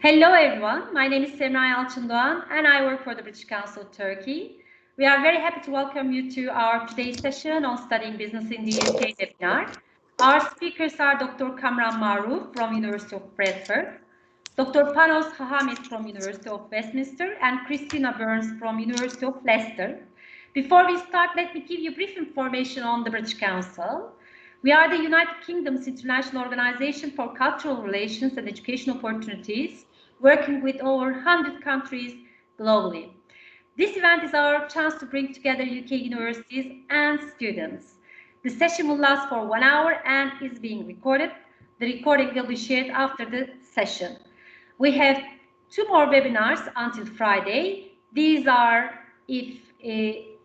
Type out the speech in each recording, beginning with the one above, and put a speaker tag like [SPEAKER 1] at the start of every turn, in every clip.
[SPEAKER 1] Hello everyone, my name is Semra Yalçındoğan and I work for the British Council of Turkey. We are very happy to welcome you to our today's session on studying business in the UK webinar. Our speakers are Dr. Kamran Maruf from University of Bradford, Dr. Panos Hahamid from University of Westminster and Christina Burns from University of Leicester. Before we start, let me give you brief information on the British Council. We are the United Kingdom's international organization for cultural relations and education opportunities, working with over 100 countries globally. This event is our chance to bring together UK universities and students. The session will last for 1 hour and is being recorded. The recording will be shared after the session. We have 2 more webinars until Friday. These are, if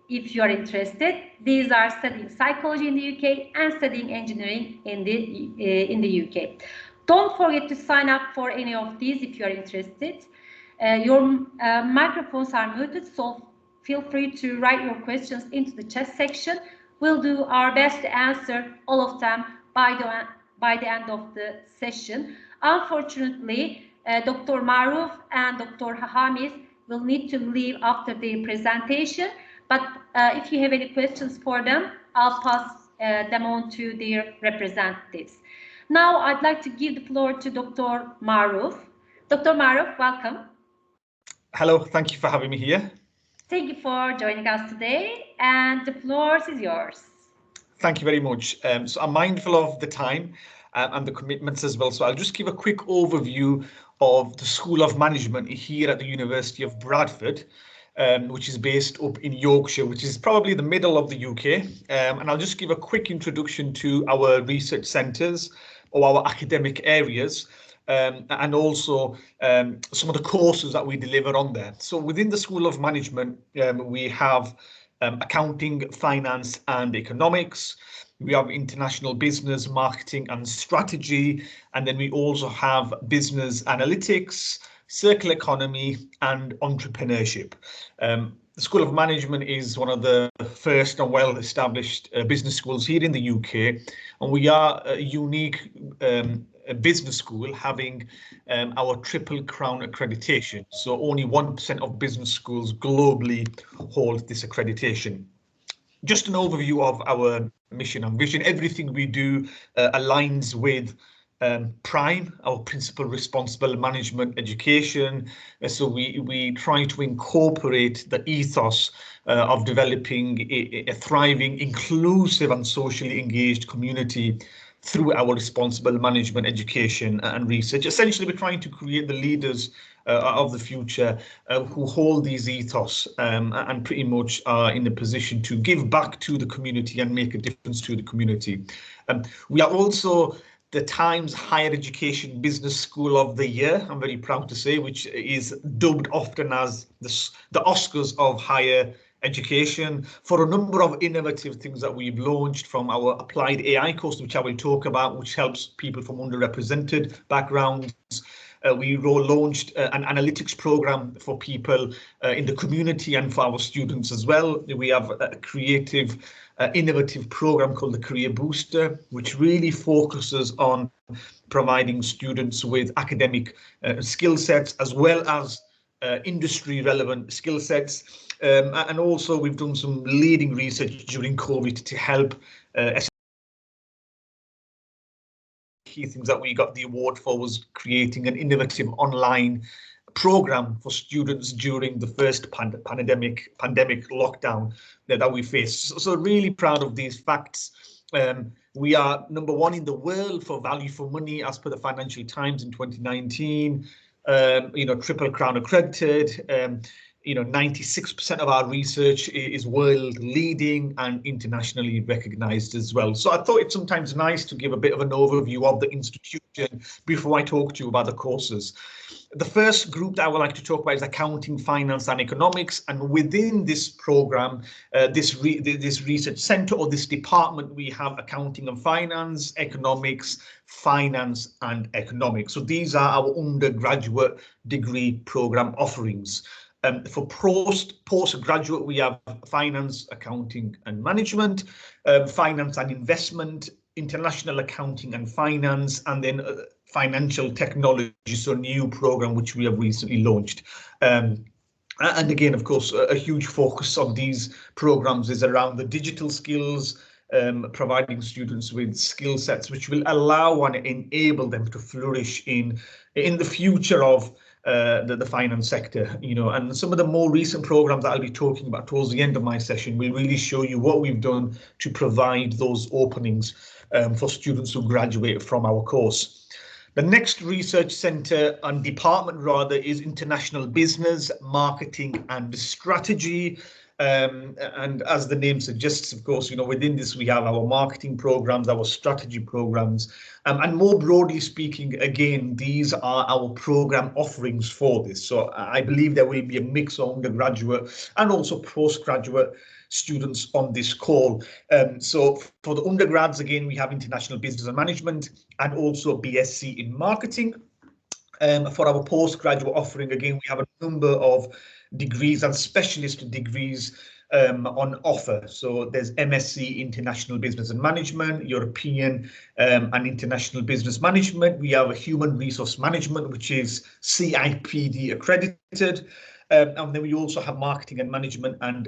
[SPEAKER 1] you are interested, these are studying psychology in the UK and studying engineering in the UK. Don't forget to sign up for any of these if you are interested. Your microphones are muted, so feel free to write your questions into the chat section. We'll do our best to answer all of them by the end of the session. Unfortunately, Dr. Maruf and Dr. Hahamid will need to leave after the presentation. But if you have any questions for them, I'll pass them on to their representatives. Now, I'd like to give the floor to Dr. Maruf. Dr. Maruf, welcome.
[SPEAKER 2] Hello, thank you for having me here.
[SPEAKER 1] Thank you for joining us today, and the floor is yours.
[SPEAKER 2] Thank you very much. So I'm mindful of the time and the commitments as well. So I'll just give a quick overview of the School of Management here at the University of Bradford. Which is based up in Yorkshire, which is probably the middle of the UK. And I'll just give a quick introduction to our research centres or our academic areas, and also some of the courses that we deliver on there. So within the School of Management, we have accounting, finance and economics. We have international business, marketing and strategy. And then we also have business analytics, circular economy and entrepreneurship. The School of Management is one of the first and well-established business schools here in the UK, and we are a unique business school having our Triple Crown accreditation. So only 1% of business schools globally hold this accreditation. Just an overview of our mission and vision. Everything we do aligns with PRIME, our principal responsible management education. So we try to incorporate the ethos of developing a thriving, inclusive and socially engaged community through our responsible management education and research. Essentially, we're trying to create the leaders of the future who hold these ethos and pretty much are in a position to give back to the community and make a difference to the community. We are also the Times Higher Education Business School of the Year, I'm very proud to say, which is dubbed often as the Oscars of higher education for a number of innovative things that we've launched, from our applied AI course, which I will talk about, which helps people from underrepresented backgrounds. We launched an analytics program for people in the community and for our students as well. We have a creative, innovative program called the Career Booster, which really focuses on providing students with academic skill sets as well as industry relevant skill sets. And also we've done some leading research during COVID to help key things that we got the award for was creating an innovative online program for students during the first pandemic lockdown that we faced. So really proud of these facts. We are #1 in the world for value for money as per the Financial Times in 2019. Triple Crown accredited. 96% of our research is world leading and internationally recognized as well. So I thought it's sometimes nice to give a bit of an overview of the institution before I talk to you about the courses. The first group that I would like to talk about is accounting, finance and economics. And within this program, this research center or this department, we have accounting and finance, economics, finance and economics. So these are our undergraduate degree program offerings. For postgraduate, we have finance, accounting and management, finance and investment, international accounting and finance, and then financial technology, so new program which we have recently launched. And again, of course, a huge focus on these programs is around the digital skills, providing students with skill sets which will allow and enable them to flourish in the future of the finance sector, and some of the more recent programs that I'll be talking about towards the end of my session will really show you what we've done to provide those openings for students who graduate from our course. The next research centre and department rather is international business, marketing and strategy. And as the name suggests, of course, within this we have our marketing programs, our strategy programs, and more broadly speaking, again, these are our program offerings for this. So I believe there will be a mix of undergraduate and also postgraduate students on this call. So for the undergrads, again, we have international business and management and also BSc in marketing. For our postgraduate offering, again, we have a number of degrees and specialist degrees on offer. So there's MSc International Business and Management, European and International Business Management. We have a Human Resource Management, which is CIPD accredited. And then we also have marketing and management and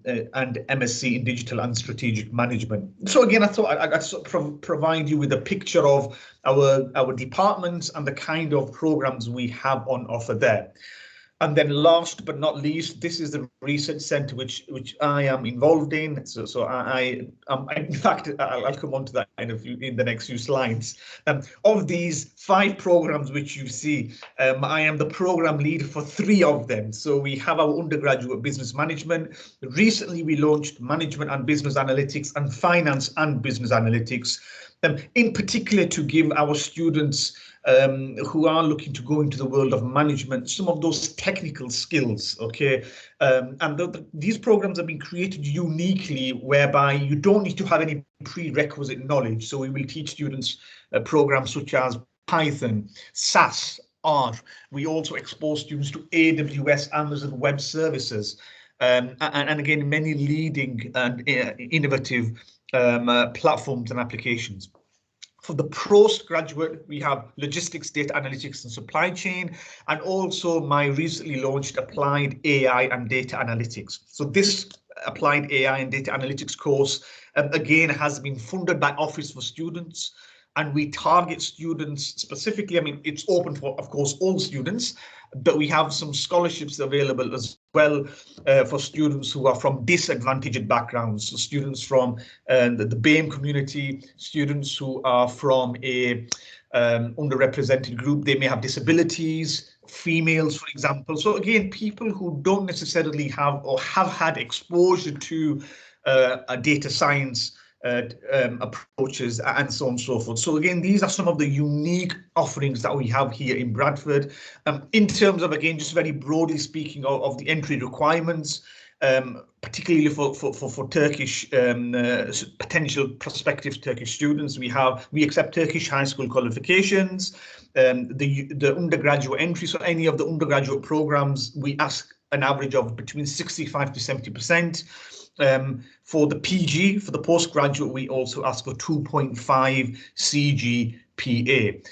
[SPEAKER 2] MSc in digital and strategic management. So again, I thought I'd sort of provide you with a picture of our departments and the kind of programs we have on offer there. And then last but not least, this is the research centre which I am involved in. So I in fact, I'll come on to that in the next few slides. Of these 5 programs which you see, I am the program lead for 3 of them. So we have our undergraduate business management. Recently, we launched management and business analytics and finance and business analytics, in particular to give our students who are looking to go into the world of management some of those technical skills, okay? And these programs have been created uniquely, whereby you don't need to have any prerequisite knowledge. So we will teach students programs such as Python, SAS, R. We also expose students to AWS, Amazon Web Services, and again, many leading and innovative platforms and applications. For the postgraduate, we have logistics, data analytics and supply chain, and also my recently launched applied AI and data analytics. So this applied AI and data analytics course, again, has been funded by Office for Students, and we target students specifically. I mean, it's open for, of course, all students, but we have some scholarships available as well for students who are from disadvantaged backgrounds. So students from the BAME community, students who are from a underrepresented group. They may have disabilities, females, for example. So again, people who don't necessarily have or have had exposure to a data science approaches and so on and so forth. So again, these are some of the unique offerings that we have here in Bradford. In terms of, again, just very broadly speaking of the entry requirements, particularly for Turkish potential prospective Turkish students, we accept Turkish high school qualifications, the undergraduate entry. So any of the undergraduate programs, we ask an average of between 65 to 70%. For the PG, for the postgraduate, we also ask for 2.5 CGPA.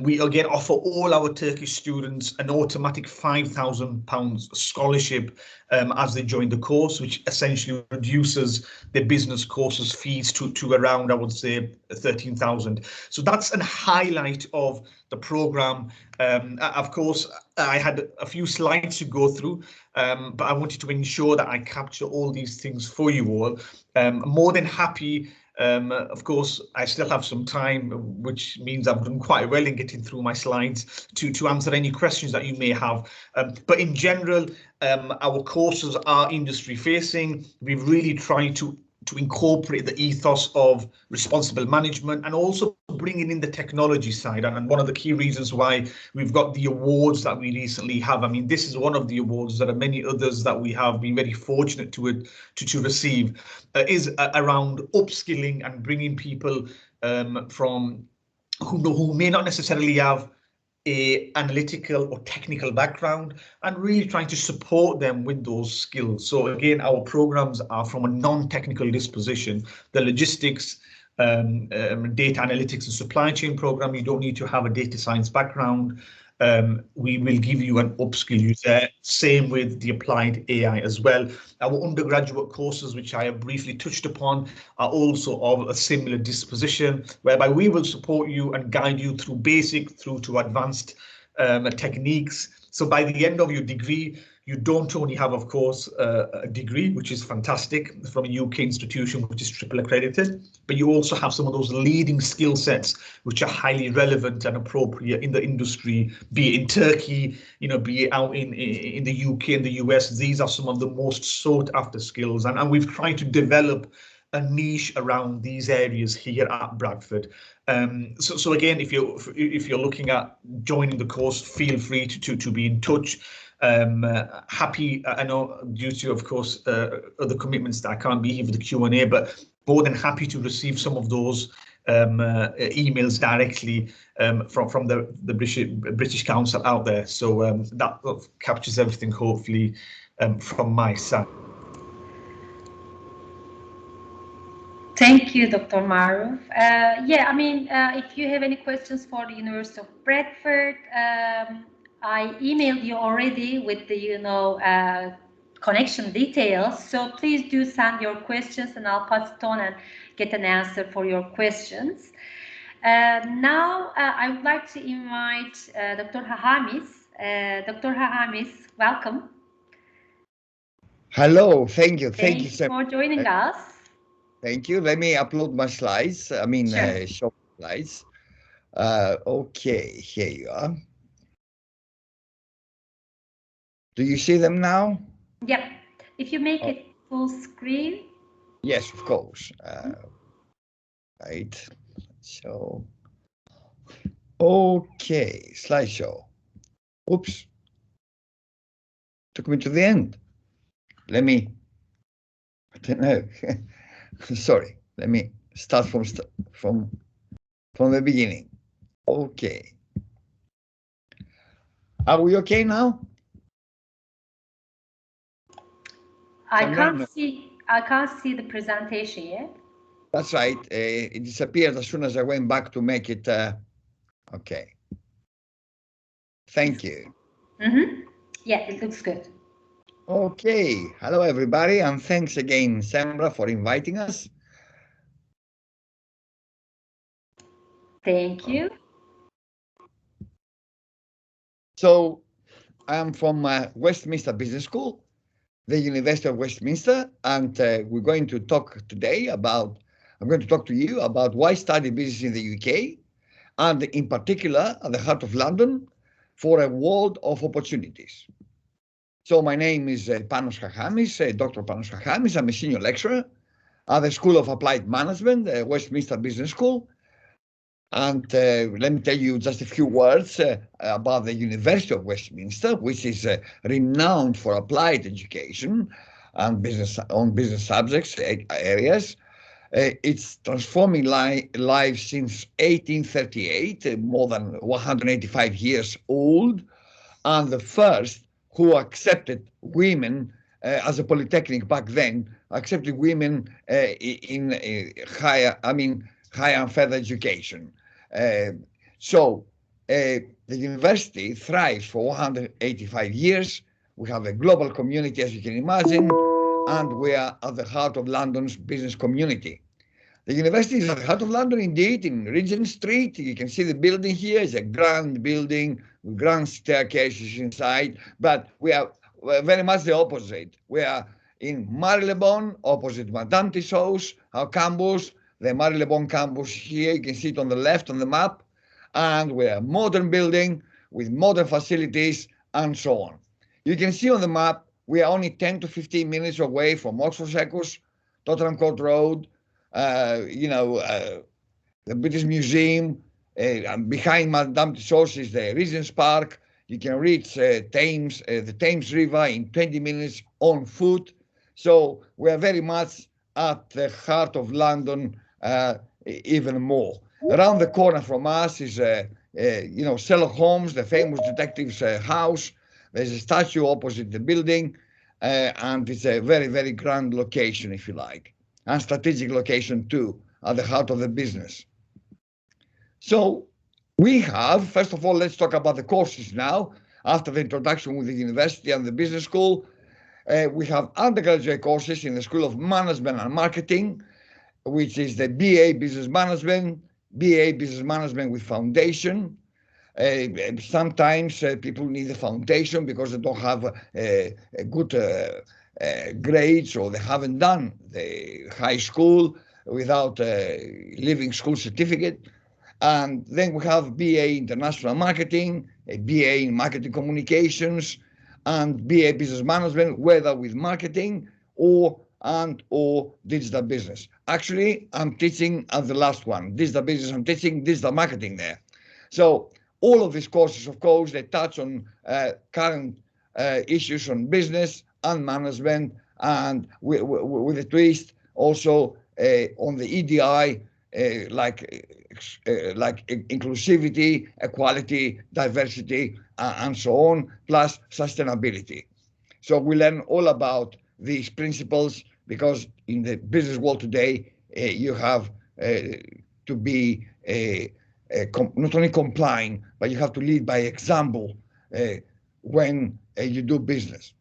[SPEAKER 2] We again offer all our Turkish students an automatic £5,000 scholarship as they join the course, which essentially reduces their business courses fees to around, I would say, 13,000. So that's a highlight of the program. Of course, I had a few slides to go through, but I wanted to ensure that I capture all these things for you all. More than happy. Of course, I still have some time, which means I've done quite well in getting through my slides to answer any questions that you may have. But in general, our courses are industry facing. We've really tried to incorporate the ethos of responsible management and also bringing in the technology side. And one of the key reasons why we've got the awards that we recently have, I mean, this is one of the awards. There are many others that we have been very fortunate to receive, is around upskilling and bringing people from who may not necessarily have a analytical or technical background, and really trying to support them with those skills. So again, our programs are from a non-technical disposition. The logistics data analytics and supply chain program. You don't need to have a data science background. We will give you an upskill you there. Same with the applied AI as well. Our undergraduate courses, which I have briefly touched upon, are also of a similar disposition, whereby we will support you and guide you through basic through to advanced techniques. So by the end of your degree, you don't only have, of course, a degree, which is fantastic from a UK institution, which is triple accredited, but you also have some of those leading skill sets, which are highly relevant and appropriate in the industry, be it in Turkey, be it out in the UK and the US. These are some of the most sought after skills. And we've tried to develop a niche around these areas here at Bradford. So again, if you're looking at joining the course, feel free to be in touch. Happy, I know due to, of course, other commitments that I can't be here for the Q&A, but more than happy to receive some of those emails directly from the British Council out there. So that captures everything, hopefully, from my side.
[SPEAKER 1] Thank you, Dr. Maruf. If you have any questions for the University of Bradford, I emailed you already with the, connection details. So please do send your questions and I'll pass it on and get an answer for your questions. Now, I would like to invite Dr. Hahamis. Dr. Hahamis, welcome.
[SPEAKER 3] Hello, thank you.
[SPEAKER 1] Thank you for joining us.
[SPEAKER 3] Thank you. Let me upload my slides.
[SPEAKER 1] Sure.
[SPEAKER 3] Show slides. Okay, here you are. Do you see them now?
[SPEAKER 1] Yep. If you make it full screen.
[SPEAKER 3] Yes, of course. Right. So, okay, slideshow. Oops. Took me to the end. I don't know. Sorry. Let me start from the beginning. Okay. Are we okay now?
[SPEAKER 1] I can't see the presentation yet.
[SPEAKER 3] That's right. It disappeared as soon as I went back to make it. Okay. Thank you.
[SPEAKER 1] Yeah, it looks good.
[SPEAKER 3] Okay. Hello, everybody, and thanks again, Sembra, for inviting us.
[SPEAKER 1] Thank you.
[SPEAKER 3] So, I'm from Westminster Business School, the University of Westminster, and we're going to talk today about, I'm going to talk to you about why study business in the UK, and in particular, at the heart of London, for a world of opportunities. So my name is Panos Hahamis, Dr. Panos Hahamis. I'm a senior lecturer at the School of Applied Management, Westminster Business School. And let me tell you just a few words about the University of Westminster, which is renowned for applied education and business subjects areas. It's transforming lives since 1838, more than 185 years old, and the first who accepted women as a polytechnic back then, accepted women in higher and further education. So the university thrives for 185 years. We have a global community, as you can imagine, and we are at the heart of London's business community. The university is at the heart of London, indeed, in Regent Street. You can see the building here. It's a grand building with grand staircases inside, but we are very much the opposite. We are in Marylebone, opposite Madame Tussauds, our campus, the Marylebone campus here. You can see it on the left on the map, and we are a modern building with modern facilities and so on. You can see on the map, we are only 10 to 15 minutes away from Oxford Circus, Tottenham Court Road, the British Museum, behind Madame Tussauds is the Regent's Park. You can reach the Thames River in 20 minutes on foot. So we are very much at the heart of London, even more. Around the corner from us is, Sherlock Holmes, the famous detective's house. There's a statue opposite the building, and it's a very, very grand location, if you like, and strategic location too, at the heart of the business. So we have, first of all, let's talk about the courses now. After the introduction with the university and the business school, we have undergraduate courses in the School of Management and Marketing, which is the BA Business Management, BA Business Management with Foundation. Sometimes people need a foundation because they don't have a good grades, or they haven't done the high school without a living school certificate. And then we have BA International Marketing, a BA in Marketing Communications, and BA Business Management, whether with marketing or digital business. Actually, I'm teaching at the last one, digital business. I'm teaching digital marketing there. So all of these courses, of course, they touch on current issues on business and management, and with a twist also on the EDI, like inclusivity, equality, diversity, and so on, plus sustainability. So we learn all about these principles, because in the business world today, you have to be not only complying, but you have to lead by example when you do business.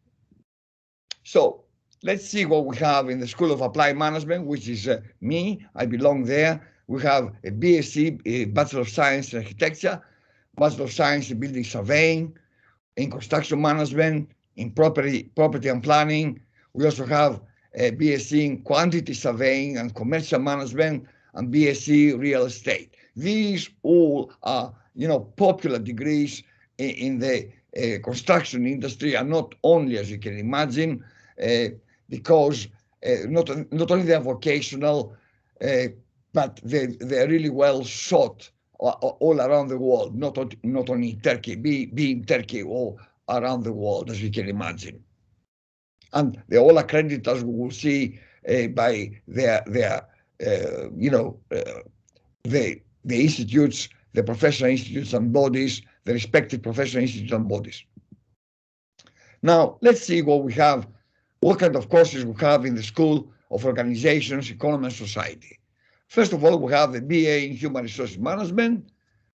[SPEAKER 3] So let's see what we have in the School of Applied Management, which is me. I belong there. We have a BSc, a Bachelor of Science in Architecture, Bachelor of Science in Building Surveying, in Construction Management, in Property and Planning. We also have a BSc in Quantity Surveying and Commercial Management, and BSc Real Estate. These all are, popular degrees in the construction industry, and not only, as you can imagine, because not only they're vocational, but they're really well sought all around the world, not only in Turkey, be in Turkey or around the world, as you can imagine. And they're all accredited, as we will see, by the institutes, the professional institutes and bodies, the respective professional institutes and bodies. Now, let's see what kind of courses we have in the School of Organizations, Economy and Society. First of all, we have the BA in Human Resources Management.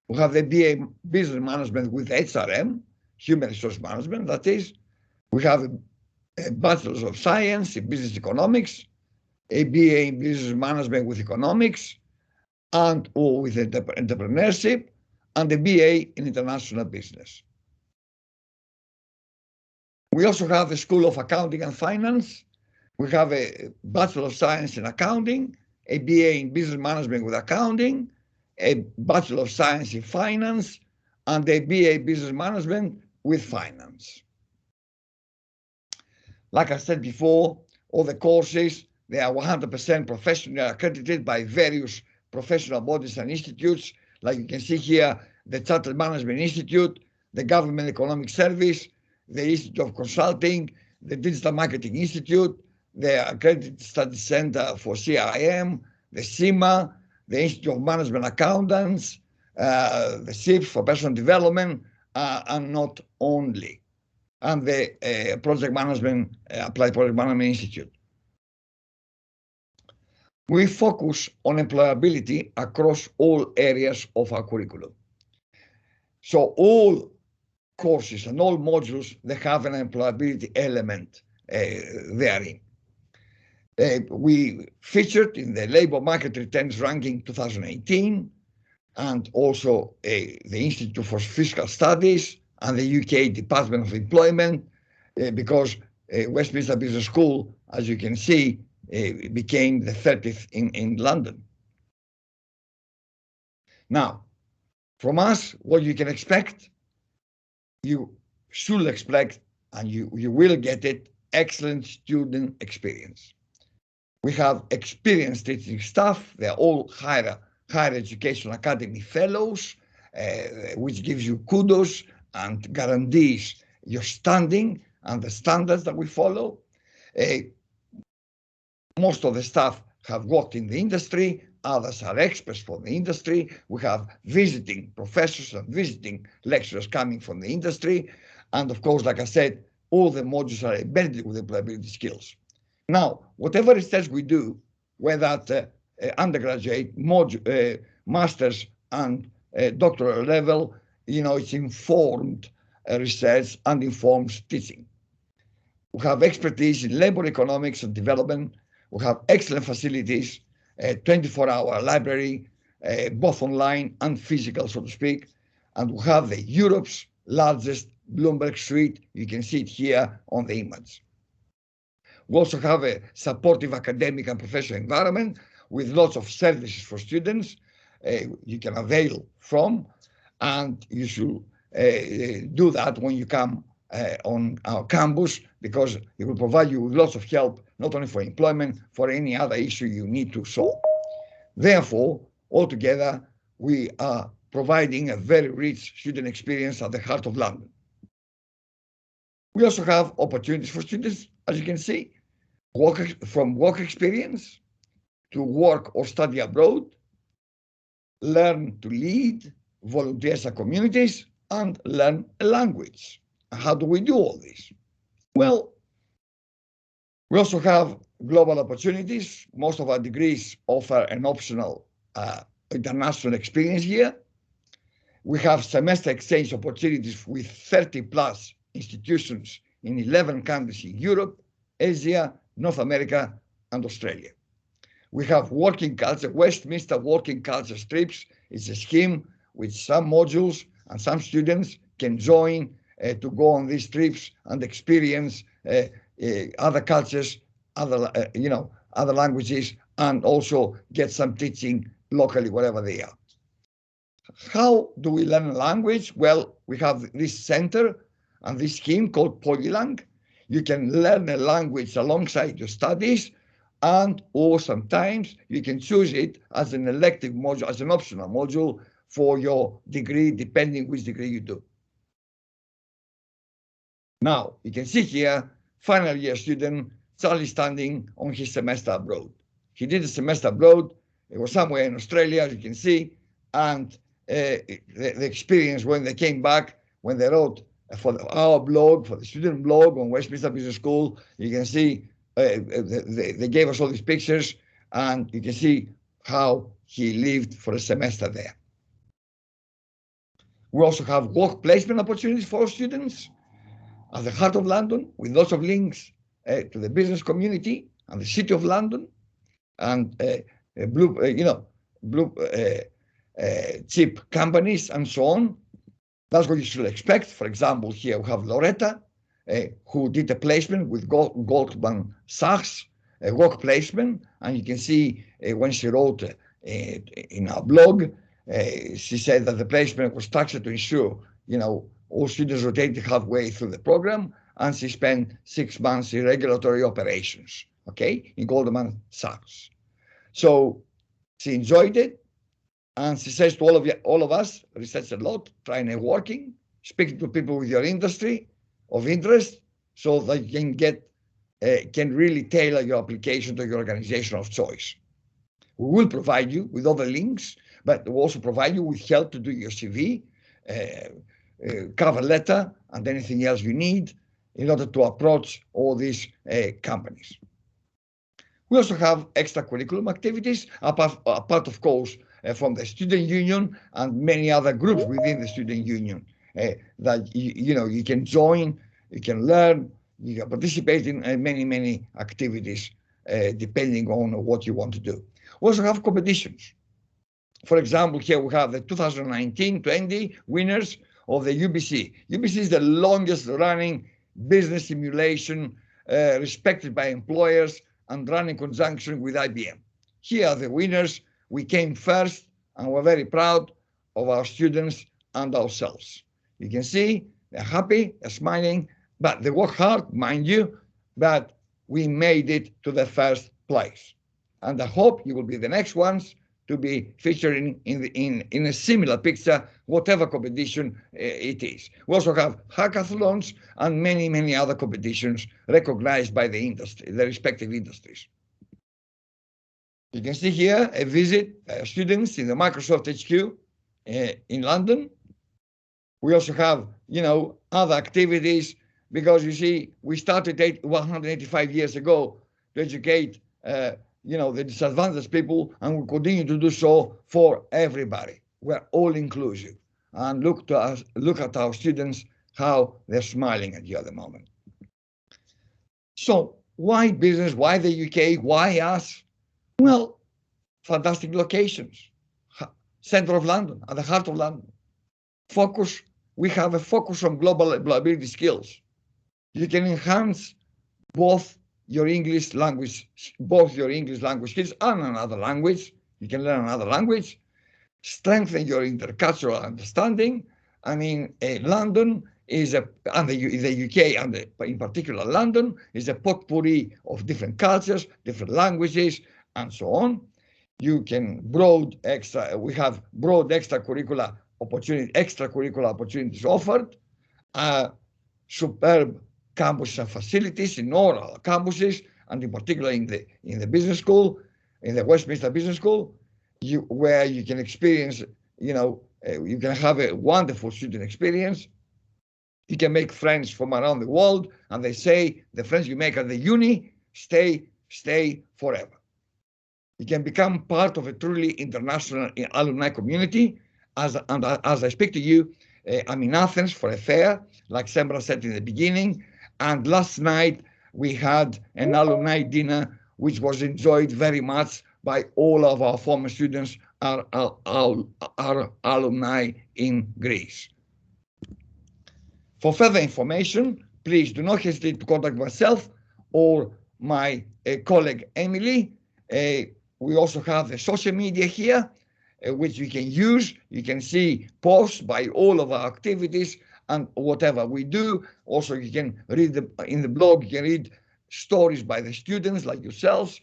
[SPEAKER 3] We have the BA Business Management with HRM, Human Resource Management, that is. We have a Bachelor of Science in Business Economics, a BA in Business Management with Economics, or with Entrepreneurship, and a BA in International Business. We also have the School of Accounting and Finance. We have a Bachelor of Science in Accounting, a BA in Business Management with Accounting, a Bachelor of Science in Finance, and a BA Business Management with Finance. Like I said before, all the courses, they are 100% professionally accredited by various professional bodies and institutes. Like you can see here, the Chartered Management Institute, the Government Economic Service, the Institute of Consulting, the Digital Marketing Institute, the Accredited Study Center for CIM, the CIMA, the Institute of Management Accountants, the SIPS for Personal Development, and not only, and the Project Management, Applied Project Management Institute. We focus on employability across all areas of our curriculum. So all courses and all modules, they have an employability element therein. We featured in the Labour Market Returns Ranking 2018, and also the Institute for Fiscal Studies and the UK Department of Employment, because Westminster Business School, as you can see, became the 30th in London. Now, from us, what you can expect, you should expect, and you will get it, excellent student experience. We have experienced teaching staff. They're all higher education academy fellows, which gives you kudos and guarantees your standing and the standards that we follow. Most of the staff have worked in the industry. Others are experts from the industry. We have visiting professors and visiting lecturers coming from the industry. And of course, like I said, all the modules are embedded with employability skills. Now, whatever research we do, whether at undergraduate, master's and doctoral level, it's informed research and informed teaching. We have expertise in labor economics and development. We have excellent facilities, 24-hour library, both online and physical, so to speak. And we have the Europe's largest Bloomberg suite. You can see it here on the image. We also have a supportive academic and professional environment with lots of services for students you can avail from, and you should do that when you come on our campus, because it will provide you with lots of help, not only for employment, for any other issue you need to solve. Therefore, altogether, we are providing a very rich student experience at the heart of London. We also have opportunities for students, as you can see, from work experience to work or study abroad, learn to lead, volunteer as communities, and learn a language. How do we do all this? Well, we also have global opportunities. Most of our degrees offer an optional international experience here. We have semester exchange opportunities with 30 plus institutions in 11 countries in Europe, Asia, North America, and Australia. We have working culture, Westminster working culture trips. It's a scheme with some modules, and some students can join to go on these trips and experience other cultures, other languages, and also get some teaching locally wherever they are. How do we learn a language? Well, we have this center and this scheme called Polylang. You can learn a language alongside your studies, or sometimes you can choose it as an elective module, as an optional module for your degree, depending which degree you do. Now, you can see here, final year student, Charlie standing on his semester abroad. He did a semester abroad. It was somewhere in Australia, as you can see, and the experience when they came back, when they wrote for our blog, for the student blog on Westminster Business School, you can see they gave us all these pictures, and you can see how he lived for a semester there. We also have work placement opportunities for students at the heart of London, with lots of links to the business community and the city of London, and cheap companies and so on. That's what you should expect. For example, here we have Loretta, who did a placement with Goldman Sachs, a work placement, and you can see when she wrote in our blog, she said that the placement was structured to ensure, all students rotated halfway through the program, and she spent 6 months in regulatory operations, in Goldman Sachs. So she enjoyed it, and she says to all of us, research a lot, try networking, speak to people with your industry of interest, so that you can really tailor your application to your organization of choice. We will provide you with other links, but we'll also provide you with help to do your CV, cover letter, and anything else you need in order to approach all these companies. We also have extracurriculum activities, apart of course, from the student union and many other groups within the student union that you can join, you can learn, you can participate in many activities depending on what you want to do. We also have competitions. For example, here we have the 2019-20 winners of the UBC. UBC is the longest running business simulation respected by employers and run in conjunction with IBM. Here are the winners. We came first, and we're very proud of our students and ourselves. You can see they're happy, they're smiling, but they work hard, mind you, but we made it to the first place. And I hope you will be the next ones to be featuring in a similar picture, whatever competition it is. We also have hackathons and many other competitions recognized by the industry, the respective industries. You can see here a visit students in the Microsoft HQ in London. We also have, other activities, because you see, we started 185 years ago to educate the disadvantaged people, and we continue to do so for everybody. We're all inclusive. And look at our students, how they're smiling at you at the moment. So why business? Why the UK? Why us? Well, fantastic locations. Center of London, at the heart of London. We have a focus on global ability skills. You can enhance both your English language skills and another language. You can learn another language, strengthen your intercultural understanding. I mean, London is and the UK, and in particular London, is a potpourri of different cultures, different languages, and so on. You can we have broad extracurricular opportunities offered, superb campus and facilities in all our campuses, and in particular in the business school, in the Westminster Business School, where you can experience, you can have a wonderful student experience. You can make friends from around the world, and they say the friends you make at the uni stay forever. You can become part of a truly international alumni community. As I speak to you, I'm in Athens for a fair, like Sembra said in the beginning, and last night we had an alumni dinner, which was enjoyed very much by all of our former students, our alumni in Greece. For further information, please do not hesitate to contact myself or my colleague Emily. We also have the social media here, which you can use. You can see posts by all of our activities and whatever we do. Also, you can read in the blog, you can read stories by the students like yourselves,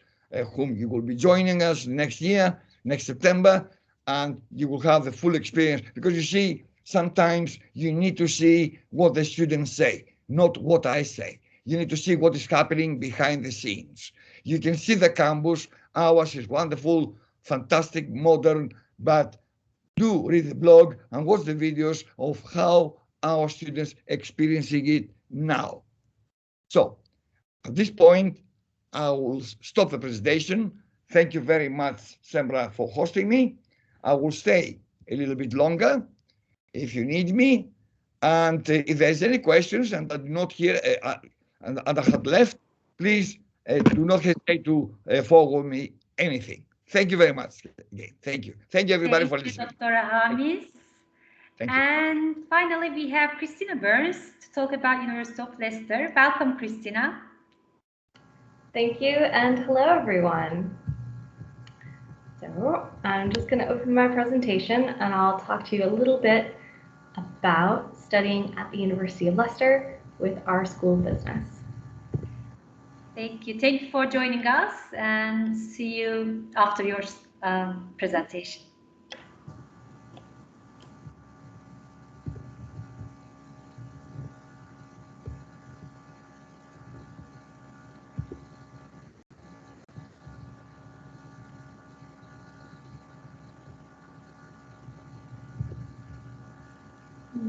[SPEAKER 3] whom you will be joining us next year, next September, and you will have the full experience. Because you see, sometimes you need to see what the students say, not what I say. You need to see what is happening behind the scenes. You can see the campus. Ours is wonderful, fantastic, modern, but do read the blog and watch the videos of how our students experiencing it now. So at this point, I will stop the presentation. Thank you very much, Sembra, for hosting me. I will stay a little bit longer if you need me. And if there's any questions and I do not hear and I have left, please do not hesitate to forward me anything. Thank you very much again. Thank you. Thank you, everybody, for listening.
[SPEAKER 1] Dr. Hamis.
[SPEAKER 3] Thank you.
[SPEAKER 1] And finally, we have Christina Burns to talk about University of Leicester. Welcome, Christina.
[SPEAKER 4] Thank you, and hello, everyone. So I'm just going to open my presentation, and I'll talk to you a little bit about studying at the University of Leicester with our School of Business.
[SPEAKER 1] Thank you. Thank you for joining us, and see you after your presentation.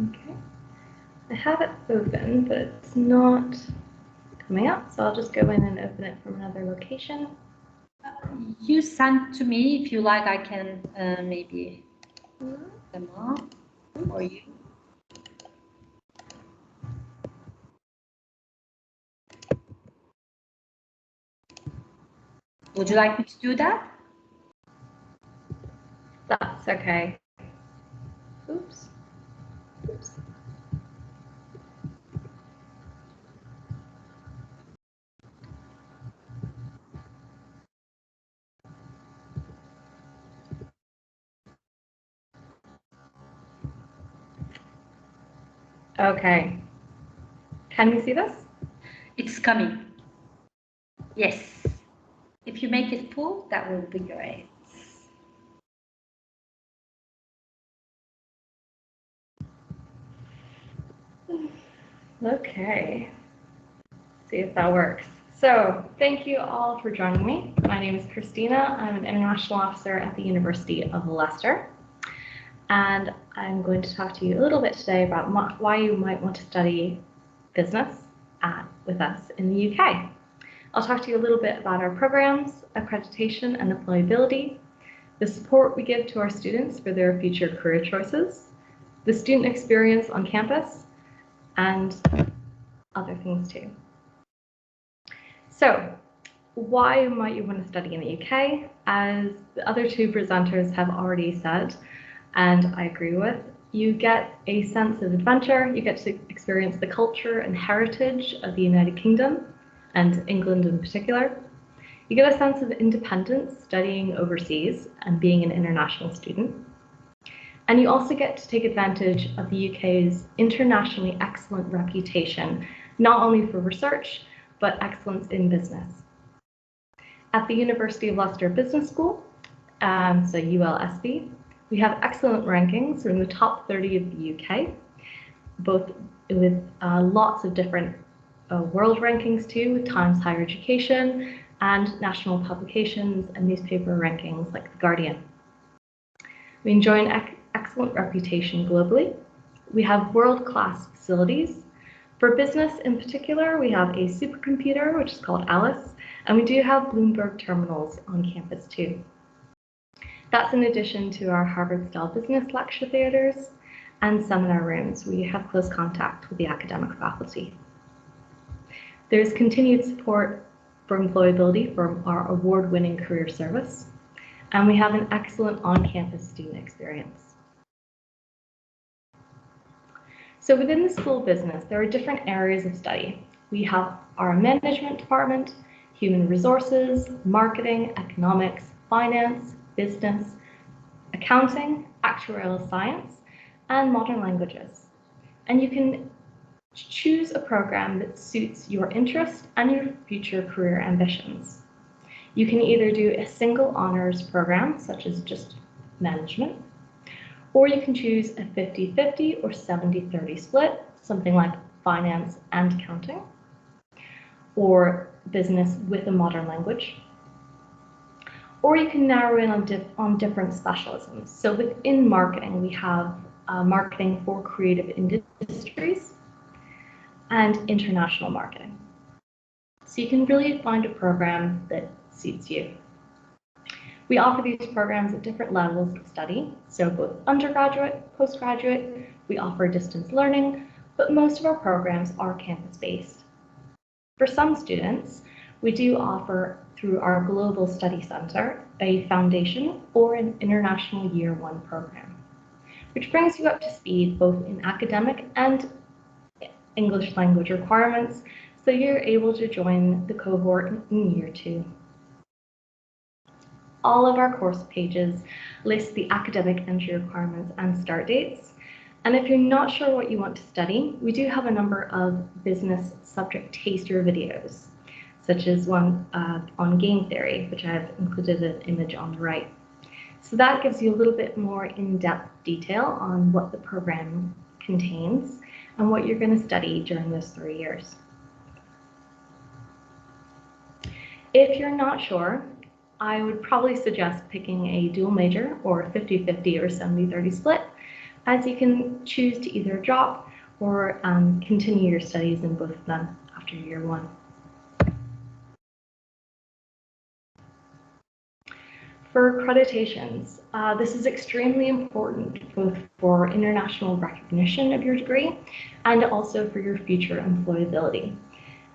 [SPEAKER 4] Okay. I have it open, but it's not coming up, so I'll just go in and open it from another location.
[SPEAKER 1] You send to me, if you like, I can maybe put them up for you. Would you like me to do that?
[SPEAKER 4] That's okay. Oops. Oops. Okay. Can you see this?
[SPEAKER 1] It's coming. Yes. If you make it full, that will be great.
[SPEAKER 4] Okay. See if that works. So thank you all for joining me. My name is Christina. I'm an international officer at the University of Leicester. And I'm going to talk to you a little bit today about why you might want to study business with us in the UK. I'll talk to you a little bit about our programs, accreditation and employability, the support we give to our students for their future career choices, the student experience on campus, and other things too. So, why might you want to study in the UK? As the other two presenters have already said, and I agree with, you get a sense of adventure, you get to experience the culture and heritage of the United Kingdom, and England in particular. You get a sense of independence studying overseas and being an international student. And you also get to take advantage of the UK's internationally excellent reputation, not only for research, but excellence in business. At the University of Leicester Business School, so ULSB, we have excellent rankings. We're in the top 30 of the UK, both with lots of different world rankings too, with Times Higher Education and national publications and newspaper rankings like The Guardian. We enjoy an excellent reputation globally. We have world-class facilities. For business in particular, we have a supercomputer, which is called Alice, and we do have Bloomberg terminals on campus too. That's in addition to our Harvard-style business lecture theaters and seminar rooms where you have close contact with the academic faculty. There's continued support for employability from our award-winning career service, and we have an excellent on-campus student experience. So within the school business, there are different areas of study. We have our management department, human resources, marketing, economics, finance, business, accounting, actuarial science, and modern languages. And you can choose a program that suits your interest and your future career ambitions. You can either do a single honors program, such as just management, or you can choose a 50-50 or 70-30 split, something like finance and accounting, or business with a modern language. Or you can narrow in on different specialisms. So within marketing, we have marketing for creative industries and international marketing. So you can really find a program that suits you. We offer these programs at different levels of study, so both undergraduate, postgraduate. We offer distance learning, but most of our programs are campus-based. For some students, we do offer through our Global Study Center a foundation or an international year one program, which brings you up to speed both in academic and English language requirements, so you're able to join the cohort in year two. All of our course pages list the academic entry requirements and start dates. And if you're not sure what you want to study, we do have a number of business subject taster videos, such as one on game theory, which I've included an image on the right. So that gives you a little bit more in-depth detail on what the program contains and what you're going to study during those 3 years. If you're not sure, I would probably suggest picking a dual major or 50-50 or 70-30 split, as you can choose to either drop or continue your studies in both of them after year one. For accreditations, this is extremely important both for international recognition of your degree and also for your future employability.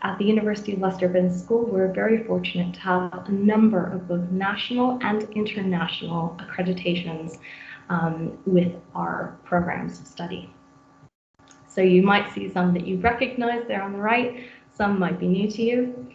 [SPEAKER 4] At the University of Leicester Business School, we're very fortunate to have a number of both national and international accreditations with our programs of study. So you might see some that you recognize there on the right, some might be new to you.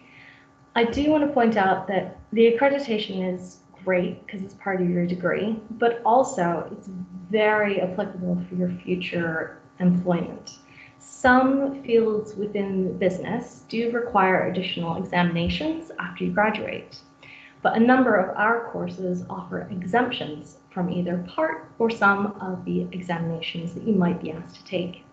[SPEAKER 4] I do want to point out that the accreditation is great because it's part of your degree, but also it's very applicable for your future employment. Some fields within business do require additional examinations after you graduate, but a number of our courses offer exemptions from either part or some of the examinations that you might be asked to take.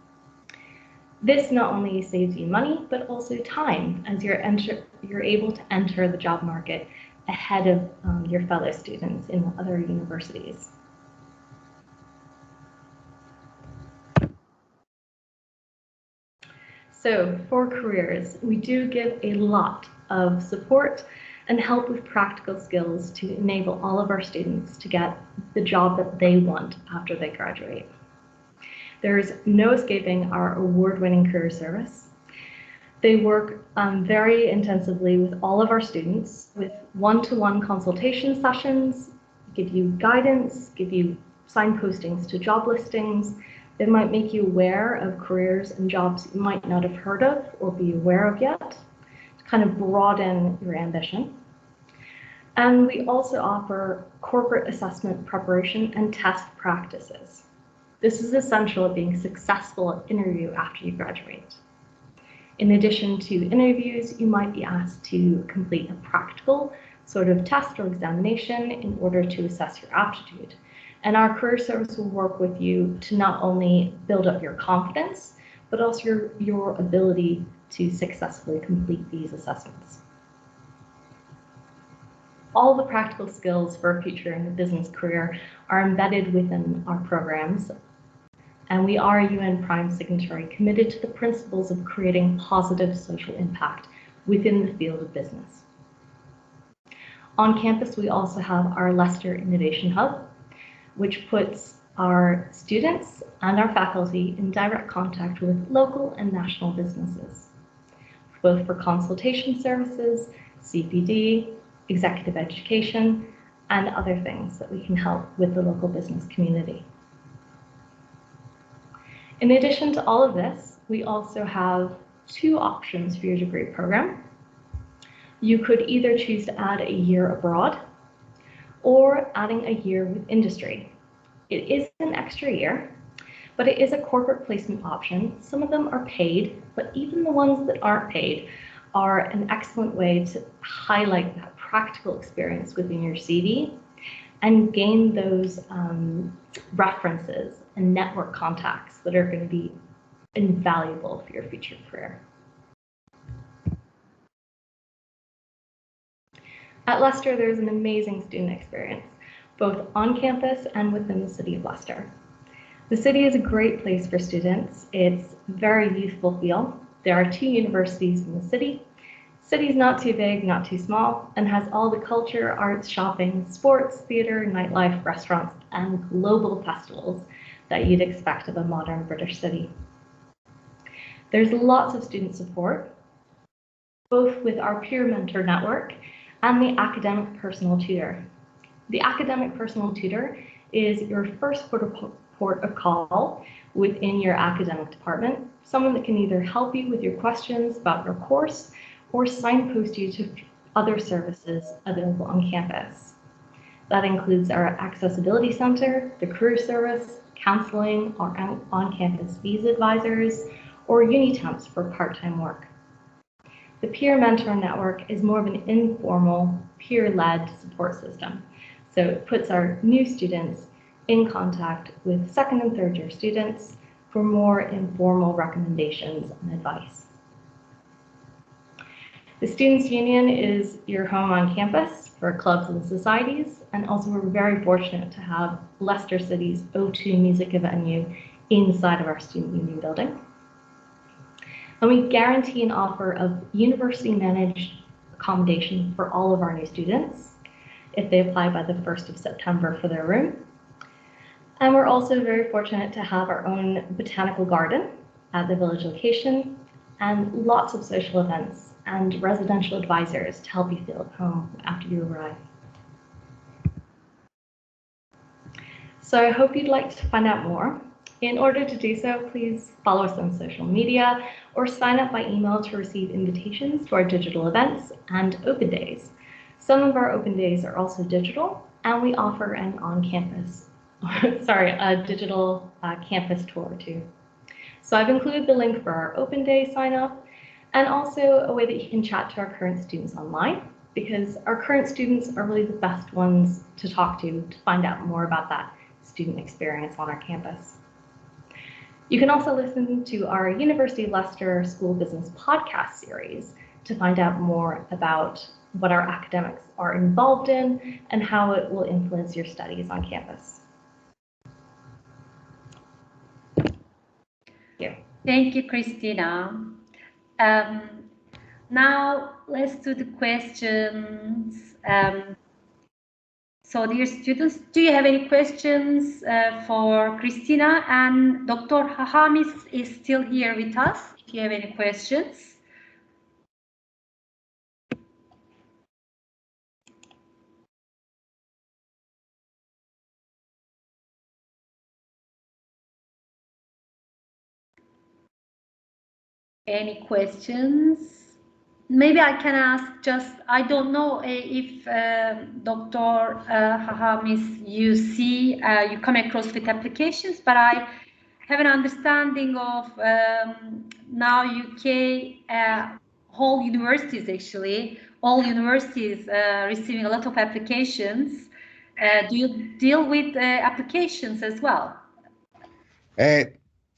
[SPEAKER 4] This not only saves you money, but also time, as you're able to enter the job market ahead of your fellow students in other universities. So for careers, we do give a lot of support and help with practical skills to enable all of our students to get the job that they want after they graduate. There's no escaping our award-winning career service. They work very intensively with all of our students with one-to-one consultation sessions, give you guidance, give you signpostings to job listings. They might make you aware of careers and jobs you might not have heard of or be aware of yet, to kind of broaden your ambition. And we also offer corporate assessment preparation and test practices. This is essential at being successful at interview after you graduate. In addition to interviews, you might be asked to complete a practical sort of test or examination in order to assess your aptitude. And our career service will work with you to not only build up your confidence, but also your ability to successfully complete these assessments. All the practical skills for a future in the business career are embedded within our programs, and we are a UN Prime signatory committed to the principles of creating positive social impact within the field of business. On campus, we also have our Leicester Innovation Hub, which puts our students and our faculty in direct contact with local and national businesses, both for consultation services, CPD, executive education, and other things that we can help with the local business community. In addition to all of this, we also have two options for your degree program. You could either choose to add a year abroad or adding a year with industry. It is an extra year, but it is a corporate placement option. Some of them are paid, but even the ones that aren't paid are an excellent way to highlight that practical experience within your CV and gain those references and network contacts that are going to be invaluable for your future career. At Leicester, there's an amazing student experience, both on campus and within the city of Leicester. The city is a great place for students. It's very youthful feel. There are 2 universities in the city. City's not too big, not too small, and has all the culture, arts, shopping, sports, theater, nightlife, restaurants, and global festivals that you'd expect of a modern British city. There's lots of student support, both with our peer mentor network and the academic personal tutor. The academic personal tutor is your first port of call within your academic department, someone that can either help you with your questions about your course or signpost you to other services available on campus. That includes our Accessibility Center, the Career Service, counseling, our on-campus visa advisors, or Unitemps for part-time work. The Peer Mentor Network is more of an informal, peer-led support system. So it puts our new students in contact with second and third year students for more informal recommendations and advice. The Students' Union is your home on campus for clubs and societies, and also we're very fortunate to have Leicester City's O2 music venue inside of our Student Union building. And we guarantee an offer of university-managed accommodation for all of our new students if they apply by the 1st of September for their room. And we're also very fortunate to have our own botanical garden at the village location and lots of social events and residential advisors to help you feel at home after you arrive. So I hope you'd like to find out more. In order to do so, please follow us on social media or sign up by email to receive invitations to our digital events and open days. Some of our open days are also digital, and we offer an on-campus, a digital campus tour too. So I've included the link for our open day sign up and also a way that you can chat to our current students online, because our current students are really the best ones to talk to find out more about that student experience on our campus. You can also listen to our University of Leicester School Business podcast series to find out more about what our academics are involved in and how it will influence your studies on campus.
[SPEAKER 1] Thank you, Christina. Now let's do the questions. So dear students, do you have any questions for Christina? And Dr. Hamis is still here with us if you have any questions. Any questions? Maybe I can ask just, I don't know if Dr. Hamis, you come across with applications, but I have an understanding of now UK, whole universities actually, all universities receiving a lot of applications. Do you deal with applications as well?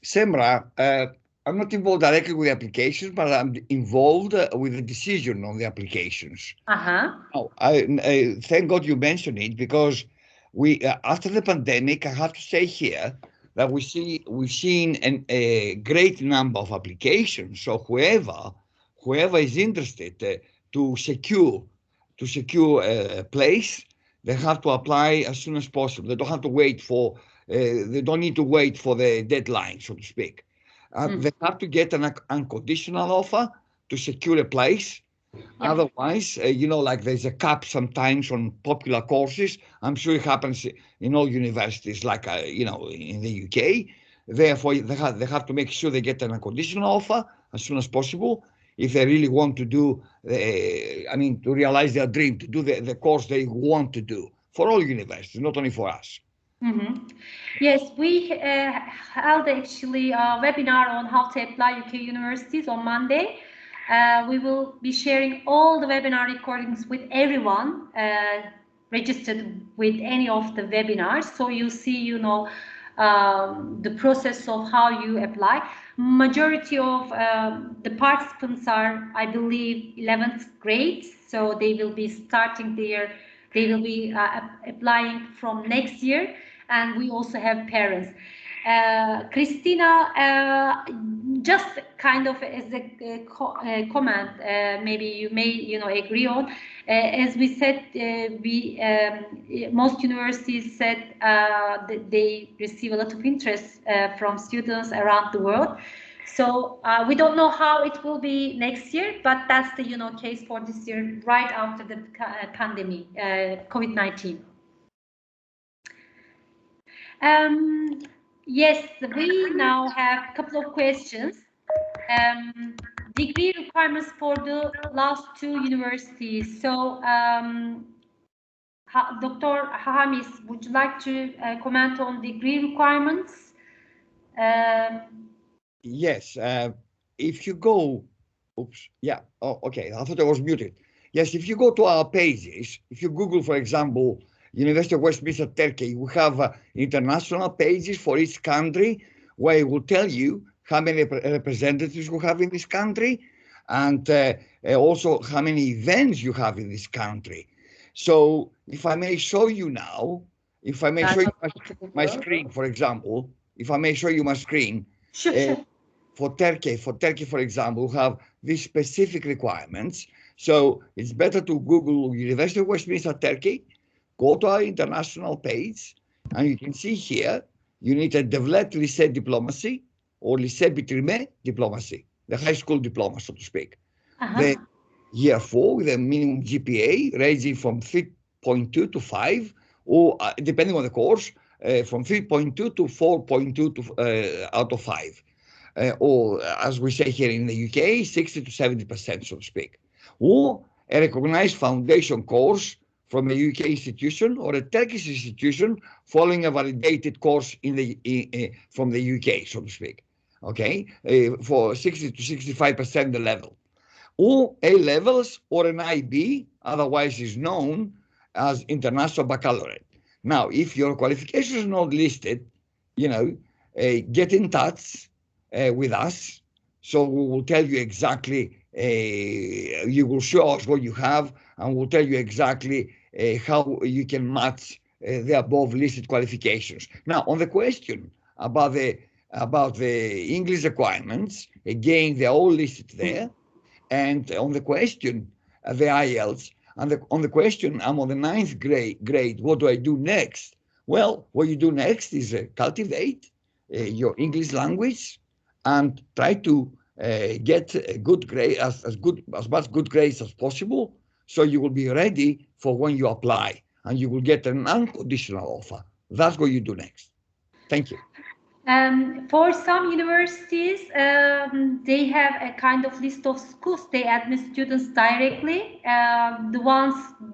[SPEAKER 3] Semra, I'm not involved directly with applications, but I'm involved with the decision on the applications. Oh, I thank God you mentioned it, because we after the pandemic, I have to say here that we've seen a great number of applications. So whoever is interested to secure a place, they have to apply as soon as possible. They don't have to wait for they don't need to wait for the deadline, so to speak. They have to get an unconditional offer to secure a place. Yeah. Otherwise, like there's a cap sometimes on popular courses. I'm sure it happens in all universities, like, in the UK. Therefore, they have to make sure they get an unconditional offer as soon as possible if they really want to do, to realize their dream, to do the course they want to do, for all universities, not only for us.
[SPEAKER 1] Mm-hmm. Yes, we held actually a webinar on how to apply UK universities on Monday. We will be sharing all the webinar recordings with everyone registered with any of the webinars. So you see, the process of how you apply. Majority of the participants are, I believe, 11th grade. So they will be applying from next year. And we also have parents. Christina, just kind of as a comment, maybe you may agree on. As we said, most universities said that they receive a lot of interest from students around the world. So we don't know how it will be next year, but that's the case for this year, right after the pandemic, COVID-19. Yes, we now have a couple of questions. Degree requirements for the last two universities. So, Dr. Hamis, would you like to comment on degree requirements?
[SPEAKER 3] Yes, if you go, okay, I thought I was muted. Yes, if you go to our pages, if you Google, for example, University of Westminster, Turkey, we have international pages for each country where it will tell you how many representatives we have in this country, and also how many events you have in this country. So if I may show you now, if I may show you my screen, for example, if I may show you my screen.
[SPEAKER 1] Sure.
[SPEAKER 3] For Turkey, for example, we have these specific requirements. So it's better to Google University of Westminster, Turkey, go to our international page, and you can see here, you need a Devlet Lycée Diplomacy or Lycée Bitrimé Diplomacy, the high school diploma, so to speak. The year 4 with a minimum GPA ranging from 3.2 to 5, or depending on the course, from 3.2 to 4.2 out of 5. Or as we say here in the UK, 60 to 70%, so to speak. Or a recognized foundation course from a UK institution or a Turkish institution following a validated course from the UK, so to speak. Okay, for 60 to 65% the level. Or A levels or an IB, otherwise is known as International Baccalaureate. Now, if your qualification is not listed, get in touch with us. So we will tell you exactly, you will show us what you have, and we'll tell you exactly how you can match the above listed qualifications. Now, on the question about the English requirements, again, they're all listed there. And on the question, the IELTS, and on the question, I'm on the ninth grade, what do I do next? Well, what you do next is cultivate your English language and try to get a good grade, as much good grades as possible, so you will be ready for when you apply and you will get an unconditional offer. That's what you do next. Thank you.
[SPEAKER 1] For some universities, they have a kind of list of schools they admit students directly.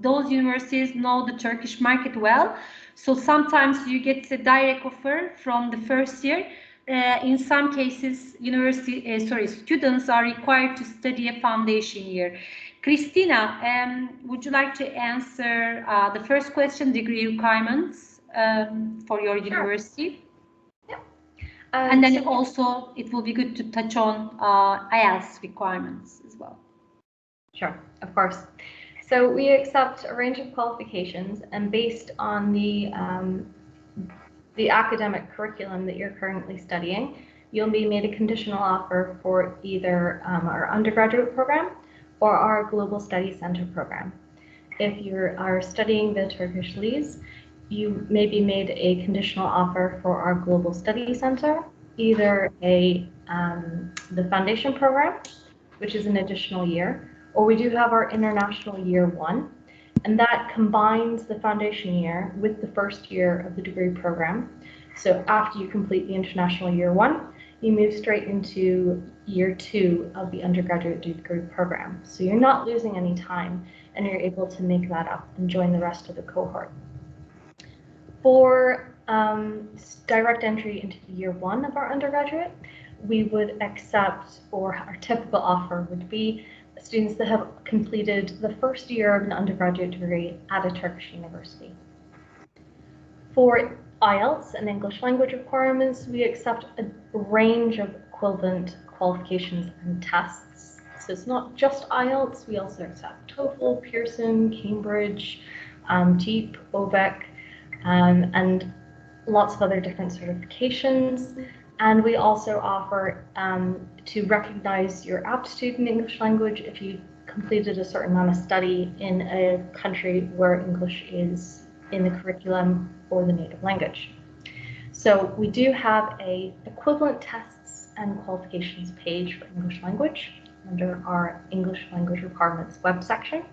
[SPEAKER 1] Those universities know the Turkish market well, so sometimes you get a direct offer from the first year. In some cases, students are required to study a foundation year. Christina, would you like to answer the first question, degree requirements for your university? And then also, it will be good to touch on IELTS requirements as well.
[SPEAKER 4] Sure, of course. So we accept a range of qualifications, and based on the academic curriculum that you're currently studying, you'll be made a conditional offer for either our undergraduate program or our Global Study Center program. If you are studying the Turkish LEAs, you may be made a conditional offer for our Global Study Center, either the foundation program, which is an additional year, or we do have our international year 1, and that combines the foundation year with the first year of the degree program. So after you complete the international year 1, you move straight into year 2 of the undergraduate degree program. So you're not losing any time, and you're able to make that up and join the rest of the cohort. For direct entry into year 1 of our undergraduate, we would accept, or our typical offer would be, students that have completed the first year of an undergraduate degree at a Turkish university. For IELTS and English language requirements, we accept a range of equivalent qualifications and tests. So it's not just IELTS, we also accept TOEFL, Pearson, Cambridge, TEEP, OVEC, and lots of other different certifications. And we also offer to recognize your aptitude in English language if you completed a certain amount of study in a country where English is in the curriculum or the native language. So we do have a equivalent tests and qualifications page for English language under our English language requirements web section.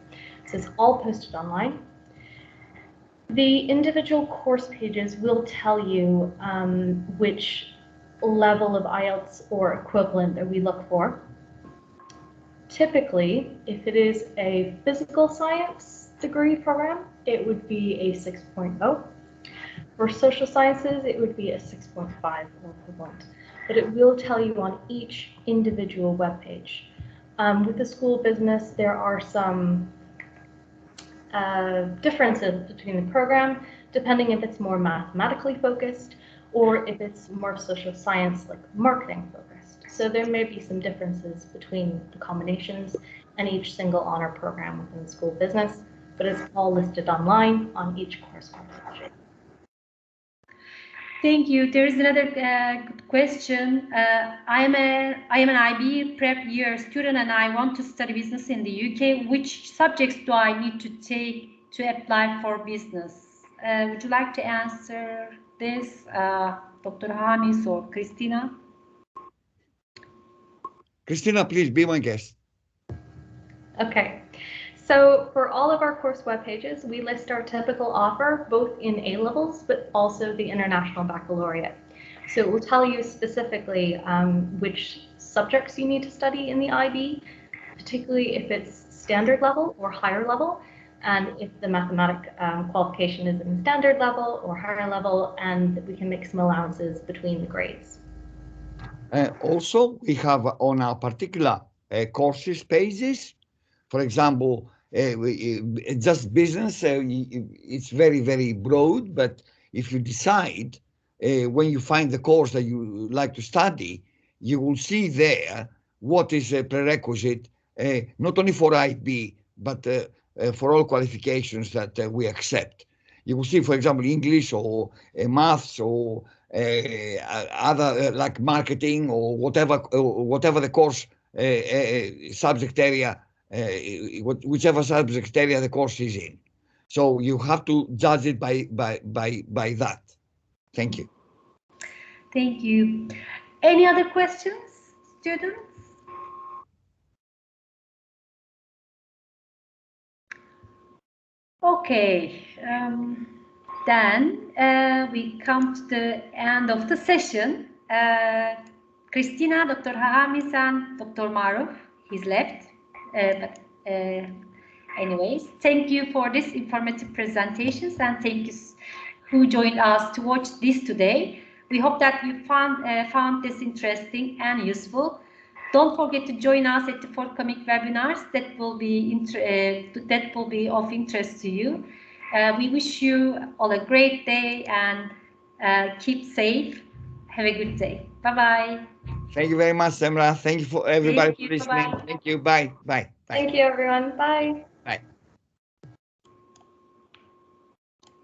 [SPEAKER 4] So it's all posted online. The individual course pages will tell you which level of IELTS or equivalent that we look for. Typically, if it is a physical science degree program, it would be a 6.0. For social sciences, it would be a 6.5 or equivalent. But it will tell you on each individual web page. With the School of Business, there are some differences between the program, depending if it's more mathematically focused or if it's more social science, like marketing focused. So there may be some differences between the combinations and each single honor program within the School of Business, but it's all listed online on each course website.
[SPEAKER 1] Thank you. There is another good question. I am an IB prep year student and I want to study business in the UK. Which subjects do I need to take to apply for business? Would you like to answer this, Dr. Hamis or Christina?
[SPEAKER 3] Christina, please be my guest.
[SPEAKER 4] Okay. So for all of our course web pages, we list our typical offer, both in A-levels, but also the International Baccalaureate. So it will tell you specifically which subjects you need to study in the IB, particularly if it's standard level or higher level, and if the mathematic qualification is in standard level or higher level, and we can make some allowances between the grades.
[SPEAKER 3] Also, we have on our particular courses pages, for example, just business, it's very, very broad, but if you decide when you find the course that you like to study, you will see there what is a prerequisite, not only for IB, but for all qualifications that we accept. You will see, for example, English or maths or other like marketing or whatever the course subject area, whichever subject area the course is in. So you have to judge it by that. Thank you.
[SPEAKER 1] Thank you. Any other questions, students? Okay, then we come to the end of the session. Christina, Dr. Hamis, and Dr. Maruf, he's left. Anyways, thank you for this informative presentations, and thank you who joined us to watch this today. We hope that you found this interesting and useful. Don't forget to join us at the forthcoming webinars that will be of interest to you. We wish you all a great day and keep safe. Have a good day. Bye-bye.
[SPEAKER 3] Thank you very much, Semra. Thank you for everybody for listening.
[SPEAKER 1] Bye-bye.
[SPEAKER 3] Thank you. Bye. Bye. Bye.
[SPEAKER 4] Thank you, everyone. Bye.
[SPEAKER 3] Bye.